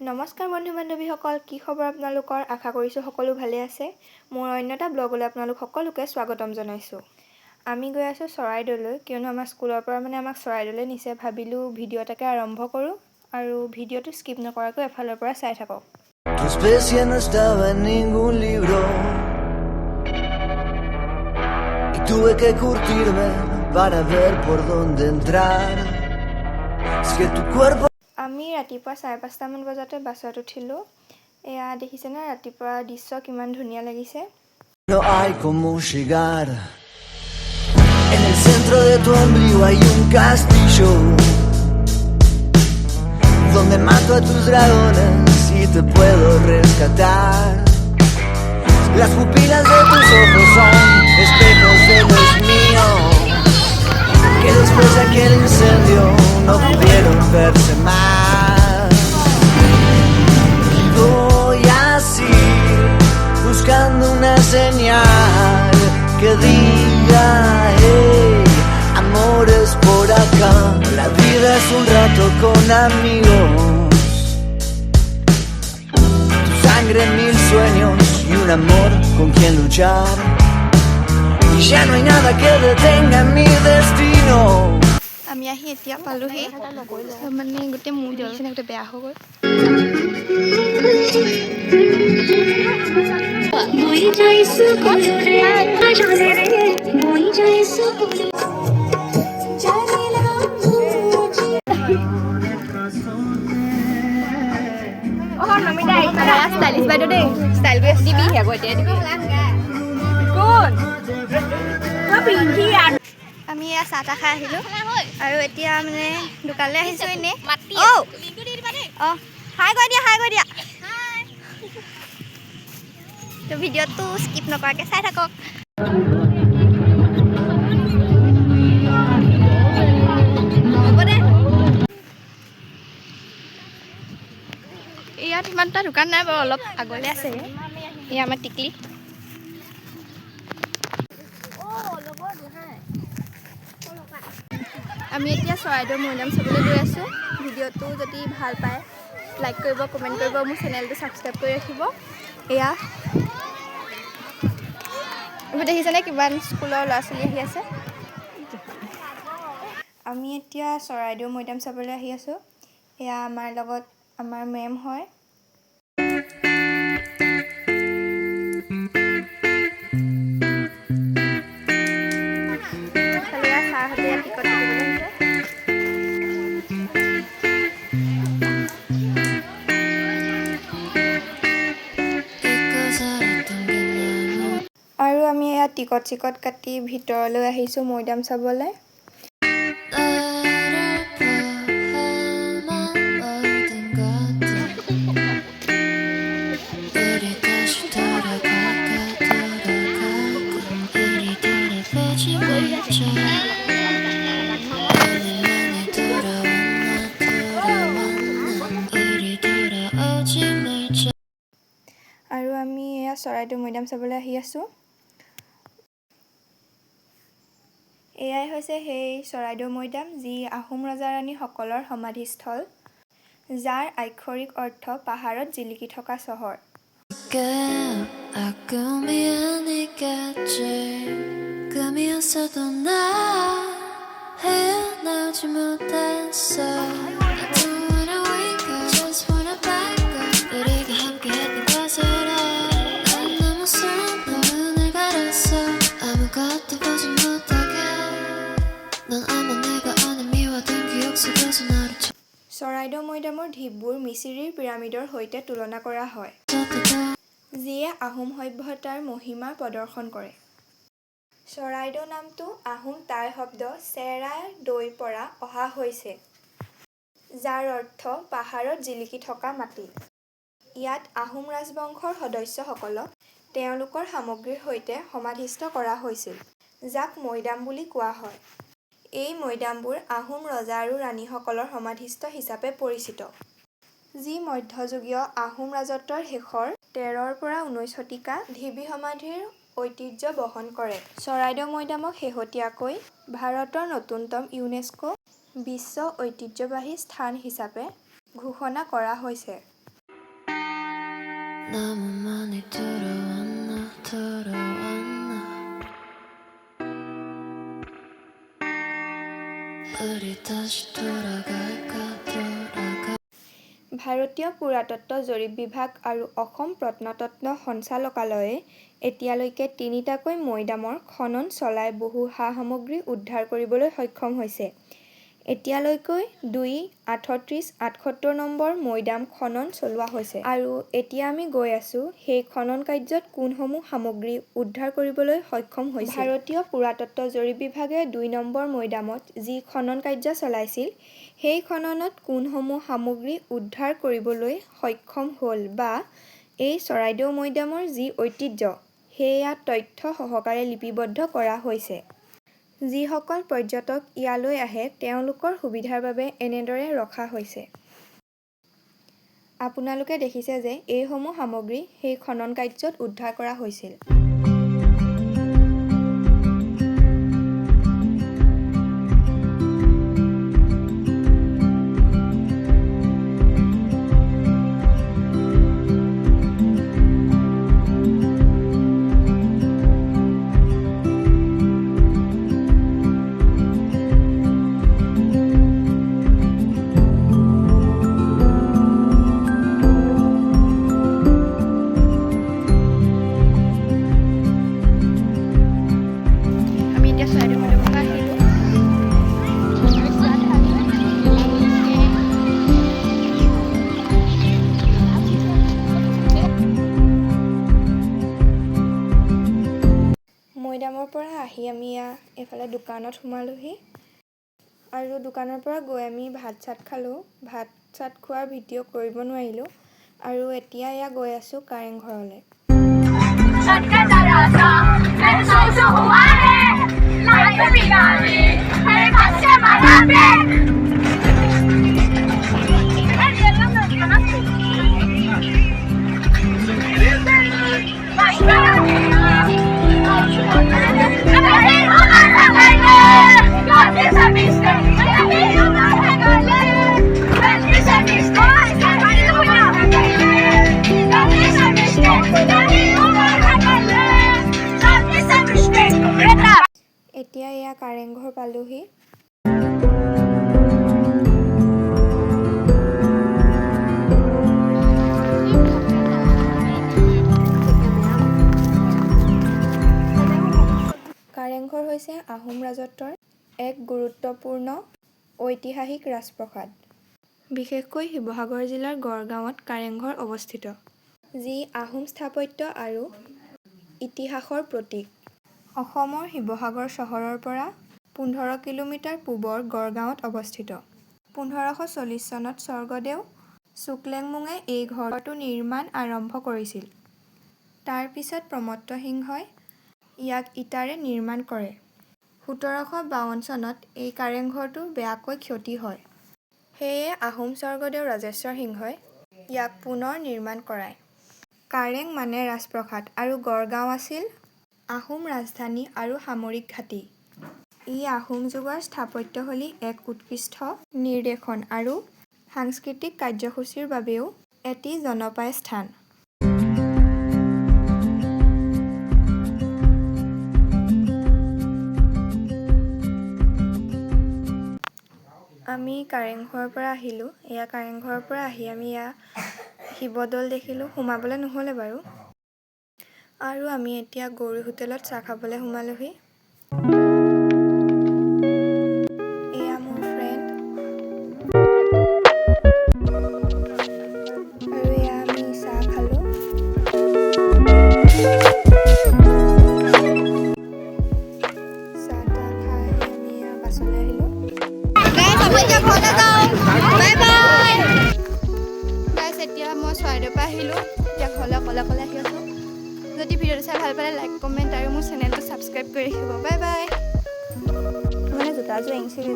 নমস্কাৰ বন্ধু বান্ধৱীসকল, কি খবৰ আপোনালোকৰ? আশা কৰিছোঁ সকলো ভালে আছে। মোৰ অন্য এটা ব্লগলৈ আপোনালোক সকলোকে স্বাগতম জনাইছোঁ। আমি গৈ আছোঁ চৰাইদেউলৈ, কিয়নো আমাৰ স্কুলৰ পৰা আমাক চৰাইদেউলৈ নিছে। ভাবিলোঁ ভিডিঅ' এটাকে আৰম্ভ কৰোঁ আৰু ভিডিঅ'টো স্কিপ নকৰাকৈ এফালৰ পৰা চাই থাকক। Tu especie no estaba en ningún libro y tuve que curtirme para ver por dónde entrar. Es que tu cuerpo. আমি ৰাতিপুৱা 5:30মান বজাতে বাছত উঠিলোঁ। এয়া দেখিছেনে ৰাতিপুৱা দৃশ্য কিমান ধুনীয়া লাগিছে। No hay como llegar. En el centro de tu ombligo hay un castillo donde mato a tus dragones y te puedo rescatar. Las pupilas de tus ojos son espejos de los míos, que después de aquel incendio no pudieron verse más. Y voy así buscando una señal que diga, hey, amores por acá. La vida es un rato con amigos, tu sangre en mil sueños y un amor con quien luchar. Y ya no hay nada que detenga mi destino. আমি আহি এতিয়া পালোহি, মানে গোটেই মোৰ দেখিছেনে গোটেই বেয়া হৈ গ'ল। ষ্টাইলিছ বাইদেউ দেই, ষ্টাইল কৰি দিবি আকৌ এতিয়া দিবি কোন আমি এয়া চাহ তাহ খাই আহিলোঁ আৰু এতিয়া মানে দোকানলৈ আহিছোঁ এনেই। অঁ হাই কৰি দিয়া তো ভিডিঅ'টো স্কিপ নকৰাকৈ চাই থাকক। ইয়াত ইমান এটা দোকান নাই বাৰু, অলপ আগলৈ আছে। এয়া আমাৰ টিকলি। আমি এতিয়া চৰাইদেউ মৈদাম চাবলৈ গৈ আছোঁ। ভিডিঅ'টো যদি ভাল পায় লাইক কৰিব, কমেণ্ট কৰিব, মোৰ চেনেলটো ছাবস্ক্ৰাইব কৰি ৰাখিব। এয়া দেখিছেনে কিমান স্কুলৰ ল'ৰা ছোৱালী আহি আছে। আমি এতিয়া চৰাইদেউ মৈদাম চাবলৈ আহি আছোঁ। এয়া আমাৰ লগত আমাৰ মেম হয়। আৰু আমি ইয়াত টিকট চিকট কাটি ভিতৰলৈ আহিছোঁ মৈদাম চাবলৈ। আৰু আমি এয়া চৰাইদেউ মৈদাম চাবলৈ আহি আছোঁ। এয়াই হৈছে সেই চৰাইদেউ মৈদাম, যি আহোম ৰজা ৰাণীসকলৰ সমাধিস্থল, যাৰ আক্ষৰিক অৰ্থ পাহাৰত জিলিকি থকা চহৰ। চৰাইদেউ মৈদামৰ ঢিপবোৰ মিচিৰিৰ পিৰামিডৰ সৈতে তুলনা কৰা হয়, যিয়ে আহোম সভ্যতাৰ মহিমা প্ৰদৰ্শন কৰে। চৰাইদেউ নামটো আহোম টাই শব্দ চেৰাই-দৈৰ পৰা অহা হৈছে, যাৰ অৰ্থ পাহাৰত জিলিকি থকা মাটি। ইয়াত আহোম ৰাজবংশৰ সদস্যসকলক তেওঁলোকৰ সামগ্ৰীৰ সৈতে সমাধিস্থ কৰা হৈছিল, যাক মৈদাম বুলি কোৱা হয়। এই মৈদামবোৰ আহোম ৰজা আৰু ৰাণীসকলৰ সমাধিস্থ হিচাপে পৰিচিত, যি মধ্যযুগীয় আহোম ৰাজত্বৰ শেষৰ 13ৰ পৰা 19 শতিকা ঢিবি সমাধিৰ ঐতিহ্য বহন কৰে। চৰাইদেউ মৈদামক শেহতীয়াকৈ ভাৰতৰ নতুনতম ইউনেস্কো বিশ্ব ঐতিহ্যবাহী স্থান হিচাপে ঘোষণা কৰা হৈছে। 너무 많이 들어왔나 우리 다시 돌아갈까 ভাৰতীয় পুৰাতত্ত্ব জৰীপ বিভাগ আৰু অসম প্ৰত্নতত্ত্ব সঞ্চালকালয়ে এতিয়ালৈকে ৩টাকৈ মৈদামৰ খনন চলাই বহু সা-সামগ্ৰী উদ্ধাৰ কৰিবলৈ সক্ষম হৈছে। এতিয়ালৈকৈ 2-38-78 নম্বৰ মৈদাম খনন চলোৱা হৈছে। আৰু এতিয়া আমি গৈ আছোঁ সেই খনন কাৰ্যত কোনসমূহ সামগ্ৰী উদ্ধাৰ কৰিবলৈ সক্ষম হৈছে। ভাৰতীয় পুৰাতত্ত্ব জৰীপ বিভাগে ২ নম্বৰ মৈদামত যি খনন কাৰ্য চলাইছিল, সেই খননত কোনসমূহ সামগ্ৰী উদ্ধাৰ কৰিবলৈ সক্ষম হ'ল বা এই চৰাইদেউ মৈদামৰ যি ঐতিহ্য, সেয়া তথ্য সহকাৰে লিপিবদ্ধ কৰা হৈছে। যিসকল পৰ্যটক ইয়ালৈ আহে তেওঁলোকৰ সুবিধাৰ বাবে এনেদৰে ৰখা হৈছে। আপোনালোকে দেখিছে যে এইসমূহ সামগ্ৰী সেই খনন কাৰ্যত উদ্ধাৰ কৰা হৈছিল। মৈদামৰ পৰা আহি আমি এইফালে দোকানত সোমালোহি আৰু দোকানৰ পৰা গৈ আমি ভাত-চাত খালোঁ। ভাত-চাত খোৱাৰ ভিডিঅ' কৰিব নোৱাৰিলোঁ আৰু এতিয়া গৈ আছোঁ কাৰেংঘৰলৈ। এতিয়া কাৰেংঘৰ পালোহি। কাৰেংঘৰ হৈছে আহোম ৰাজত্বৰ এক গুৰুত্বপূৰ্ণ ঐতিহাসিক ৰাজপ্ৰসাদ। বিশেষকৈ শিৱসাগৰ জিলাৰ গড়গাঁৱত কাৰেংঘৰ অৱস্থিত, যি আহোম স্থাপত্য আৰু ইতিহাসৰ প্ৰতীক। অসমৰ শিৱসাগৰ চহৰৰ পৰা 15 কিলোমিটাৰ পূবৰ গড়গাঁৱত অৱস্থিত। 1540 চনত স্বৰ্গদেউ শুক্লেংমুঙে এই ঘৰটো নিৰ্মাণ আৰম্ভ কৰিছিল। তাৰ পিছত প্ৰমত্ত সিংহই ইয়াক ইটাৰে নিৰ্মাণ কৰে। 1752 চনত এই কাৰেংঘৰটো বেয়াকৈ ক্ষতি হয়। সেয়ে আহোম স্বৰ্গদেউ ৰাজেশ্বৰ সিংহই ইয়াক পুনৰ নিৰ্মাণ কৰায়। কাৰেং মানে ৰাজপ্ৰসাদ আৰু গড়গাঁও আছিল আহোম ৰাজধানী আৰু সামৰিক ঘাটি। ই আহোম যুগৰ স্থাপত্যশৈলী এক উৎকৃষ্ট নিৰ্দেশন আৰু সাংস্কৃতিক কাৰ্যসূচীৰ বাবেও এটি জনপ্ৰিয় স্থান। আমি কাৰেংঘৰৰ পৰা আহিলোঁ। কাৰেংঘৰৰ পৰা আহি আমি শিৱদৌল দেখিলোঁ। সোমাবলৈ নহ'লে বাৰু। আৰু আমি এতিয়া গৌৰী হোটেলত চাহ খাবলৈ সোমালোহি। এয়া মোৰ ফ্ৰেণ্ড আৰু আমি চাহ খালোঁ। চাহ-তাহ খাই আমি বাছলৈ আহিলোঁ। এতিয়া মই চৰাইদেউৰ পৰা আহিলোঁ। এতিয়া ঘৰলৈ অকলে আহি আছোঁ। যদি ভিডিঅ'টো চাই ভাল পালে লাইক, কমেণ্ট আৰু মোৰ চেনেলটো ছাবস্ক্ৰাইব কৰি ৰাখিব। Bye bye. মানে জোতাযোৰ এংচিল